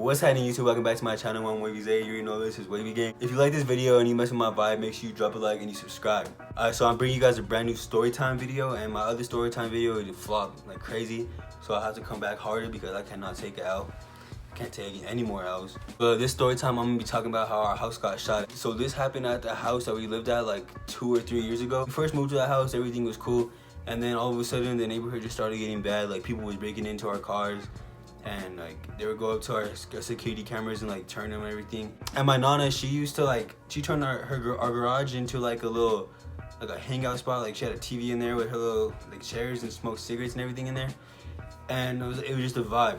What's happening, YouTube? Welcome back to my channel. I'm Wavy Zay. You already know this is Wavy Gang. If you like this video and you mess with my vibe, make sure you drop a like and you subscribe. Alright, so I'm bringing you guys a brand new story time video, and my other story time video it flopped like crazy, so I have to come back harder because I cannot take it out. Can't take any more L's. But this story time, I'm gonna be talking about how our house got shot. So this happened at the house that we lived at like 2 or 3 years ago. We first moved to that house, everything was cool, and then all of a sudden the neighborhood just started getting bad. Like people was breaking into our cars, and like they would go up to our security cameras and like turn them and everything. And my nana, she used to like, she turned our garage into like a little, like a hangout spot. Like she had a TV in there with her little like chairs and smoked cigarettes and everything in there, and it was just a vibe.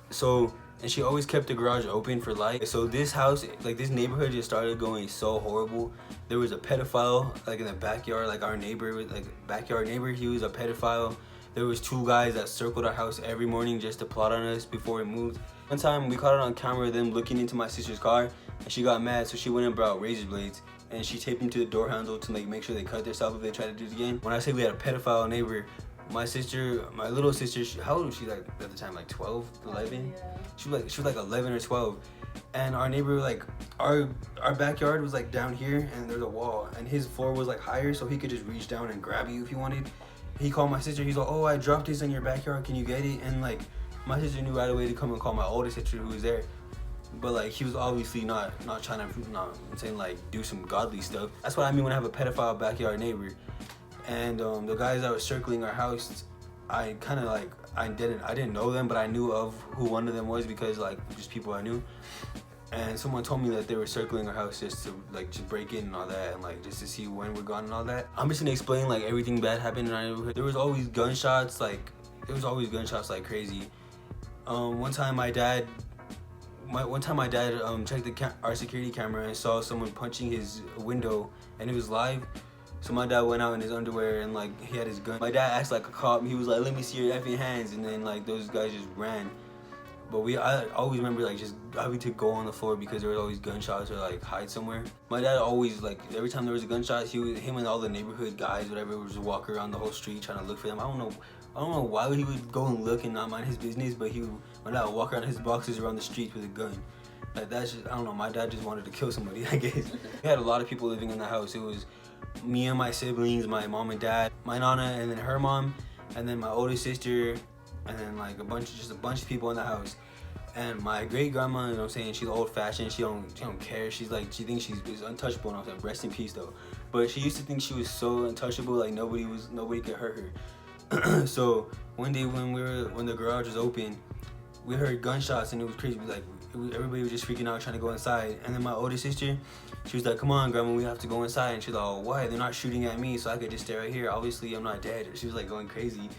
So, and she always kept the garage open for light. So this house, like this neighborhood just started going so horrible. There was a pedophile like in the backyard, like our neighbor, like backyard neighbor, he was a pedophile. There was 2 guys that circled our house every morning just to plot on us before we moved. One time we caught it on camera, them looking into my sister's car, and she got mad, so she went and brought razor blades and she taped them to the door handle to like make sure they cut themselves if they try to do it again. When I say we had a pedophile neighbor, my sister, my little sister, how old was she like at the time? Like 12, 11? Yeah. She was like 11 or 12. And our neighbor, like our backyard was like down here, and there's a wall, and his floor was like higher, so he could just reach down and grab you if he wanted. He called my sister. He's like, "Oh, I dropped this in your backyard. Can you get it?" And like, my sister knew right away to come and call my older sister who was there. But like, he was obviously not trying to, I'm saying like do some godly stuff. That's what I mean when I have a pedophile backyard neighbor. And the guys that were circling our house, I kind of like, I didn't know them, but I knew of who one of them was because like just people I knew. And someone told me that they were circling our house just to like just break in and all that, and like just to see when we're gone and all that. I'm just gonna explain like everything bad happened in our neighborhood. There was always gunshots, like crazy. One time my dad checked our security camera and saw someone punching his window, and it was live. So my dad went out in his underwear and like he had his gun. My dad asked like a cop, and he was like, "Let me see your effing hands," and then like those guys just ran. But I always remember like just having to go on the floor because there was always gunshots or like hide somewhere. My dad always like, every time there was a gunshot, him and all the neighborhood guys, whatever, would just walk around the whole street trying to look for them. I don't know why he would go and look and not mind his business, but my dad would walk around his boxes around the streets with a gun. Like that's just, I don't know, my dad just wanted to kill somebody, I guess. We had a lot of people living in the house. It was me and my siblings, my mom and dad, my nana, and then her mom, and then my older sister, and then like a bunch of people in the house. And my great grandma, you know what I'm saying, she's old fashioned, she don't care. She's like, she thinks she's untouchable, and I was like, rest in peace though. But she used to think she was so untouchable, like nobody could hurt her. So one day when the garage was open, we heard gunshots, and it was crazy. Like everybody was just freaking out trying to go inside. And then my older sister, she was like, "Come on, grandma, we have to go inside." And she's like, "Oh, why? They're not shooting at me, so I could just stay right here. Obviously I'm not dead." She was like going crazy.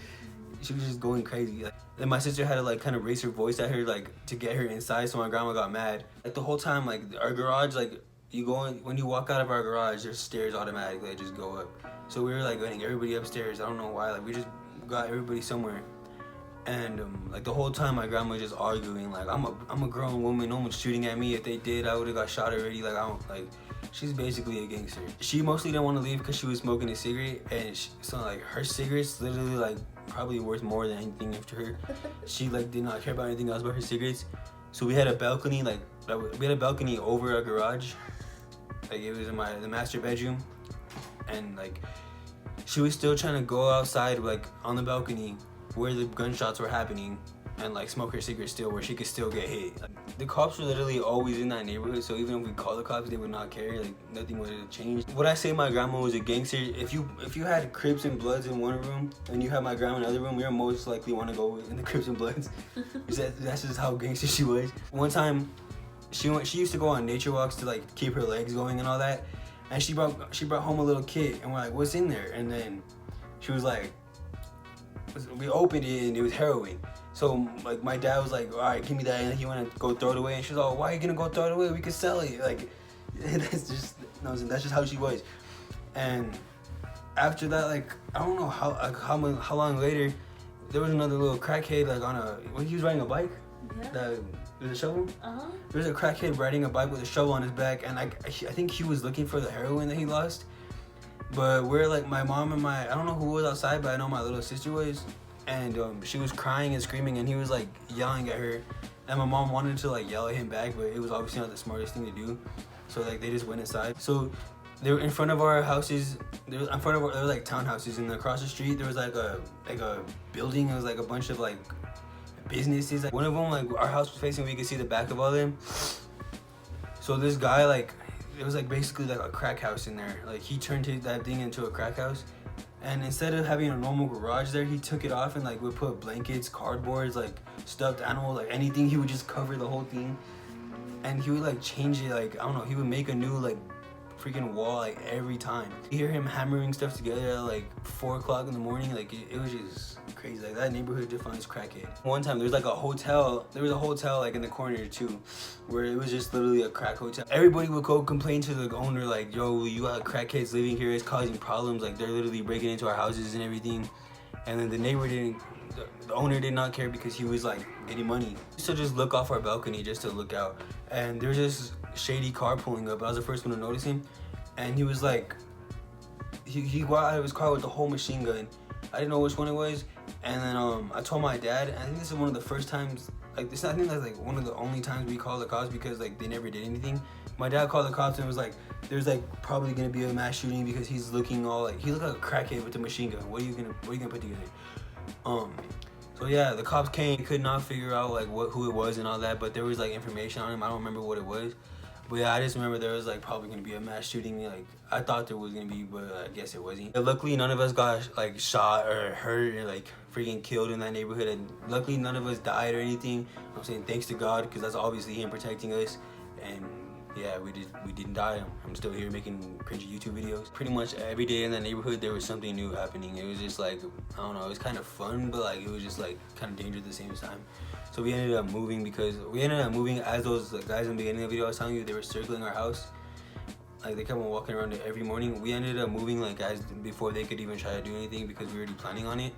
She was just going crazy. Then my sister had to like kind of raise her voice at her like to get her inside, so my grandma got mad. Like the whole time, like our garage, like you go in, when you walk out of our garage, there's stairs automatically that just go up. So we were like getting everybody upstairs. I don't know why, like we just got everybody somewhere. And like the whole time my grandma was just arguing like, I'm a grown woman, no one's shooting at me. If they did, I would have got shot already. Like I don't, like, she's basically a gangster. She mostly didn't want to leave because she was smoking a cigarette, and so like her cigarettes literally like probably worth more than anything after her. She like did not care about anything else but her cigarettes. So we had a balcony, like we had a balcony over our garage. Like it was in the master bedroom, and like she was still trying to go outside like on the balcony where the gunshots were happening and like smoke her cigarette still, where she could still get hit. Like, the cops were literally always in that neighborhood, so even if we called the cops, they would not care. Like nothing would have changed. When I say my grandma was a gangster, if you had Crips and Bloods in one room and you had my grandma in another room, you're most likely want to go in the Crips and Bloods. That's just how gangster she was. One time, she used to go on nature walks to like keep her legs going and all that, and she brought home a little kit, and we're like, "What's in there?" And then she was like, we opened it and it was heroin. So like my dad was like, "All right, give me that," and he went to go throw it away, and she was like, "Why are you gonna go throw it away? We could sell it." Like that's just how she was. And after that, like I don't know how long later, there was another little crackhead like when he was riding a bike. Yeah. With a shovel. There was a crackhead riding a bike with a shovel on his back, and I think he was looking for the heroin that he lost. But we're like, my mom and I don't know who was outside, but I know my little sister was, and she was crying and screaming, and he was like yelling at her, And my mom wanted to like yell at him back, but it was obviously not the smartest thing to do. So like they just went inside. So they were in front of our houses. There was like townhouses, and across the street there was like a building. It was like a bunch of like businesses. Like, one of them, like our house was facing, we could see the back of all them. So this guy, like, it was like basically like a crack house in there. Like he turned that thing into a crack house. And instead of having a normal garage there, he took it off and like would put blankets, cardboards, like stuffed animals, like anything. He would just cover the whole thing. And he would like change it, like, I don't know, he would make a new like freaking wall like every time. You hear him hammering stuff together at like 4 o'clock in the morning. Like it was just crazy. Like that neighborhood defines crackhead. One time there was like a hotel, like in the corner too, where it was just literally a crack hotel. Everybody would go complain to the owner like, yo, you got crackheads living here, it's causing problems, like they're literally breaking into our houses and everything. And then the owner did not care because he was like getting money. He used to just look off our balcony just to look out, and there was this shady car pulling up. I was the first one to notice him, and he was like, he got out of his car with the whole machine gun. I didn't know which one it was, and then I told my dad, and I think this is one of the first times, like this, I think that's like one of the only times we called the cops because like they never did anything. My dad called the cops and was like, there's like probably gonna be a mass shooting because he's looking all like, he looked like a crackhead with a machine gun. What are you gonna put together? So yeah, the cops came, could not figure out like who it was and all that, but there was like information on him. I don't remember what it was, but yeah, I just remember there was like probably gonna be a mass shooting. Like I thought there was gonna be, but I guess it wasn't. And luckily, none of us got like shot or hurt or like freaking killed in that neighborhood, and luckily none of us died or anything. I'm saying thanks to God, because that's obviously Him protecting us. And yeah, we didn't die. I'm still here making cringy YouTube videos. Pretty much every day in that neighborhood there was something new happening. It was just like, I don't know, it was kind of fun, but like it was just like kind of dangerous at the same time. So we ended up moving as those guys in the beginning of the video I was telling you, they were circling our house. Like they kept on walking around it every morning. We ended up moving like guys before they could even try to do anything because we were already planning on it.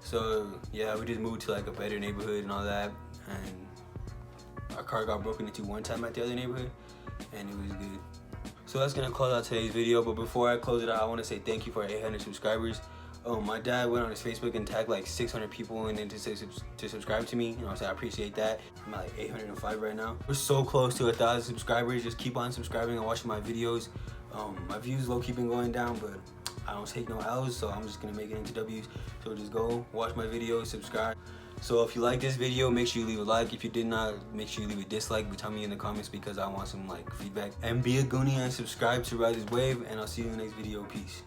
So yeah, we just moved to like a better neighborhood and all that. And our car got broken into one time at the other neighborhood, and it was good. So that's gonna close out today's video, but before I close it out, I want to say thank you for our 800 subscribers. My dad went on his Facebook and tagged like 600 people in to subscribe to me. You know what I'm saying? I appreciate that. I'm at like 805 right now. We're so close to 1,000 subscribers. Just keep on subscribing and watching my videos. My views low-key been going down, but I don't take no L's, so I'm just gonna make it into W's. So just go watch my videos, subscribe. So if you like this video, make sure you leave a like. If you did not, make sure you leave a dislike, but tell me in the comments because I want some like feedback. And be a Goonie and subscribe to ride this wave, and I'll see you in the next video. Peace.